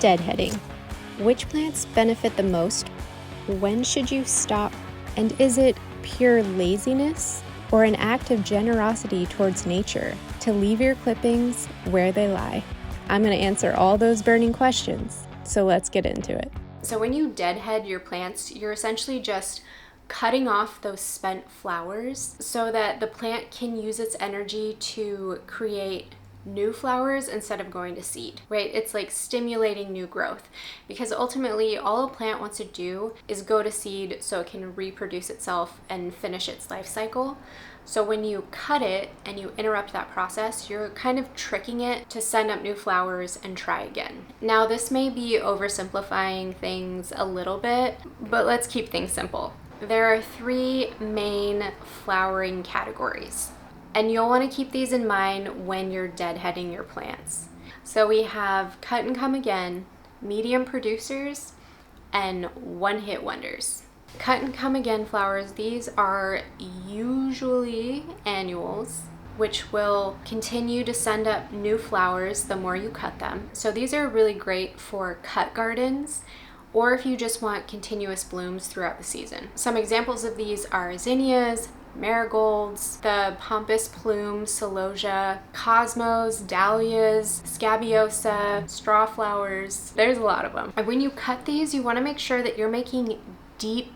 Deadheading. Which plants benefit the most? When should you stop? And is it pure laziness or an act of generosity towards nature to leave your clippings where they lie? I'm going to answer all those burning questions, so let's get into it. So when you deadhead your plants, you're essentially just cutting off those spent flowers so that the plant can use its energy to create new flowers instead of going to seed, right? It's like stimulating new growth, because ultimately all a plant wants to do is go to seed so it can reproduce itself and finish its life cycle. So when you cut it and you interrupt that process, you're kind of tricking it to send up new flowers and try again. Now, this may be oversimplifying things a little bit, but let's keep things simple. There are three main flowering categories, and you'll want to keep these in mind when you're deadheading your plants. So we have cut and come again, medium producers, and one-hit wonders. Cut and come again flowers, these are usually annuals, which will continue to send up new flowers the more you cut them. So these are really great for cut gardens, or if you just want continuous blooms throughout the season. Some examples of these are zinnias, marigolds, the pompous plume, celosia, cosmos, dahlias, scabiosa, straw flowers. There's a lot of them. And when you cut these, you want to make sure that you're making deep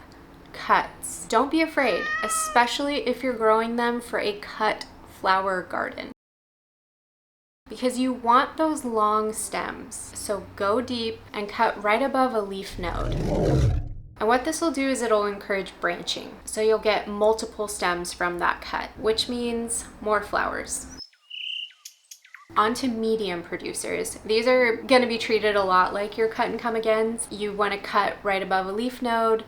cuts. Don't be afraid, especially if you're growing them for a cut flower garden, because you want those long stems. So go deep and cut right above a leaf node. And what this will do is it'll encourage branching. So you'll get multiple stems from that cut, which means more flowers. On to medium producers. These are going to be treated a lot like your cut and come agains. You want to cut right above a leaf node.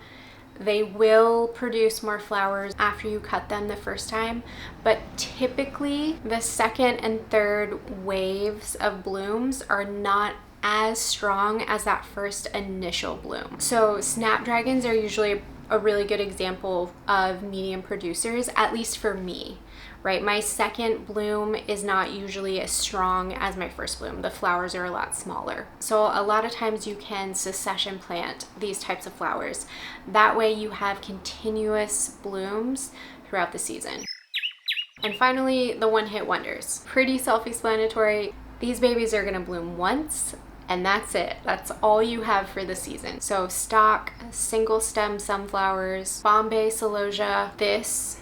They will produce more flowers after you cut them the first time, but typically the second and third waves of blooms are not as strong as that first initial bloom. So snapdragons are usually a really good example of medium producers, at least for me, right? My second bloom is not usually as strong as my first bloom. The flowers are a lot smaller. So a lot of times you can succession plant these types of flowers. That way you have continuous blooms throughout the season. And finally, the one-hit wonders. Pretty self-explanatory. These babies are gonna bloom once, and that's it. That's all you have for the season. So stock, single stem sunflowers, Bombay celosia, this,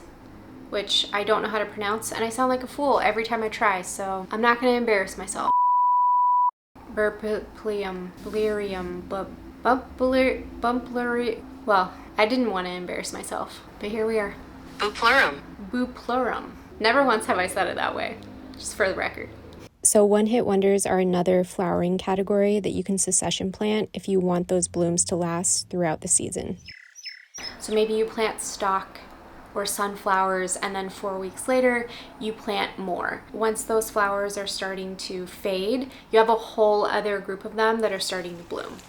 which I don't know how to pronounce, and I sound like a fool every time I try, so I'm not gonna embarrass myself. Burpilium, Blerium, Bumpleri. Well, I didn't want to embarrass myself, but here we are. Buplurum. Buplurum. Never once have I said it that way, just for the record. So one-hit wonders are another flowering category that you can succession plant if you want those blooms to last throughout the season. So maybe you plant stock or sunflowers, and then 4 weeks later you plant more. Once those flowers are starting to fade, you have a whole other group of them that are starting to bloom.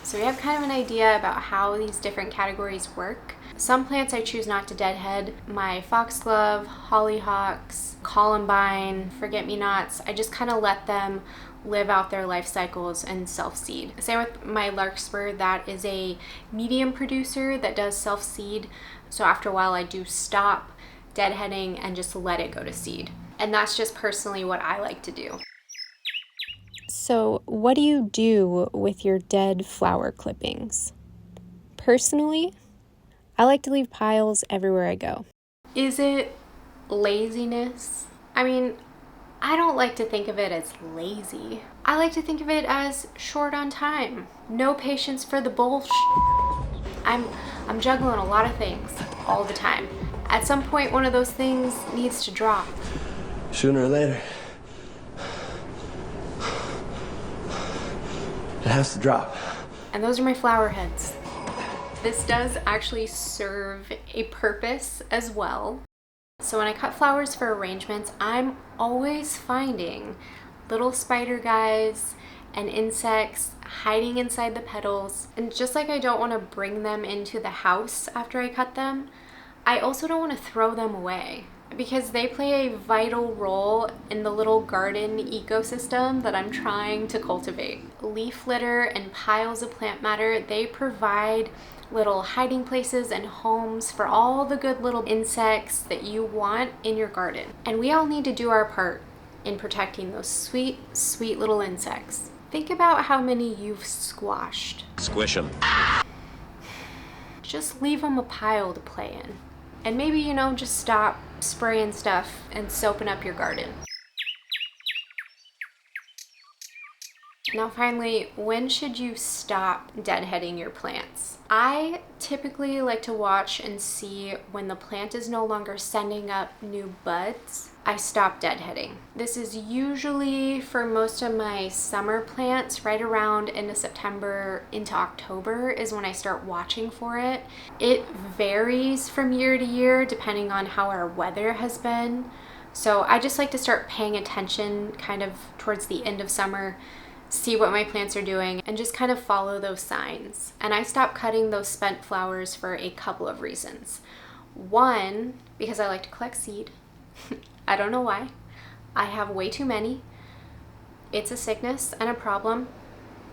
So you have kind of an idea about how these different categories work. Some plants I choose not to deadhead. My foxglove, hollyhocks, columbine, forget-me-nots, I just kind of let them live out their life cycles and self-seed. Same with my larkspur. That is a medium producer that does self-seed. So after a while I do stop deadheading and just let it go to seed. And that's just personally what I like to do. So what do you do with your dead flower clippings? Personally, I like to leave piles everywhere I go. Is it laziness? I mean, I don't like to think of it as lazy. I like to think of it as short on time. No patience for the bullshit. I'm juggling a lot of things all the time. At some point, one of those things needs to drop. Sooner or later, it has to drop. And those are my flower heads. This does actually serve a purpose as well. So when I cut flowers for arrangements, I'm always finding little spider guys and insects hiding inside the petals. And just like I don't want to bring them into the house after I cut them, I also don't want to throw them away. because they play a vital role in the little garden ecosystem that I'm trying to cultivate. Leaf litter and piles of plant matter, they provide little hiding places and homes for all the good little insects that you want in your garden. And we all need to do our part in protecting those sweet, sweet little insects. Think about how many you've squashed. Squish them. Just leave them a pile to play in. And maybe, you know, just stop spraying stuff and soaping up your garden. Now finally, when should you stop deadheading your plants? I typically like to watch and see when the plant is no longer sending up new buds. I stop deadheading. This is usually for most of my summer plants, right around into September into October is when I start watching for it. It varies from year to year depending on how our weather has been. So I just like to start paying attention kind of towards the end of summer, see what my plants are doing, and just kind of follow those signs. And I stopped cutting those spent flowers for a couple of reasons. One, because I like to collect seed. I don't know why. I have way too many. It's a sickness and a problem,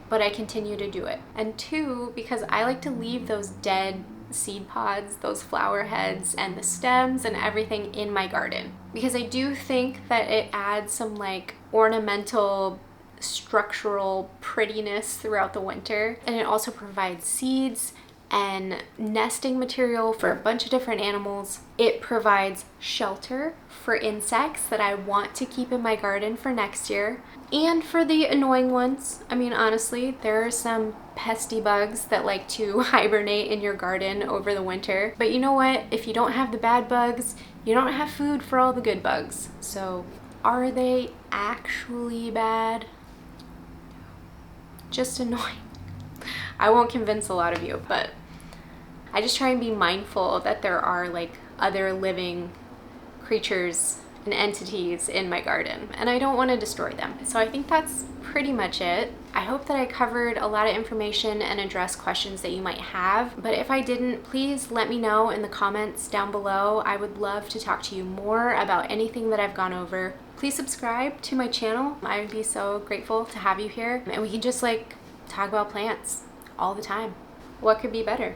but I continue to do it. And two, because I like to leave those dead seed pods, those flower heads and the stems and everything in my garden. Because I do think that it adds some like ornamental structural prettiness throughout the winter, and it also provides seeds and nesting material for a bunch of different animals. It provides shelter for insects that I want to keep in my garden for next year, and for the annoying ones. I mean, honestly, there are some pesky bugs that like to hibernate in your garden over the winter, but you know what? If you don't have the bad bugs, you don't have food for all the good bugs. So are they actually bad? Just annoying. I won't convince a lot of you, but I just try and be mindful that there are like other living creatures and entities in my garden, and I don't want to destroy them. So I think that's pretty much it. I hope that I covered a lot of information and addressed questions that you might have, but if I didn't, please let me know in the comments down below. I would love to talk to you more about anything that I've gone over. Please subscribe to my channel. I would be so grateful to have you here, and we can just like talk about plants all the time. What could be better?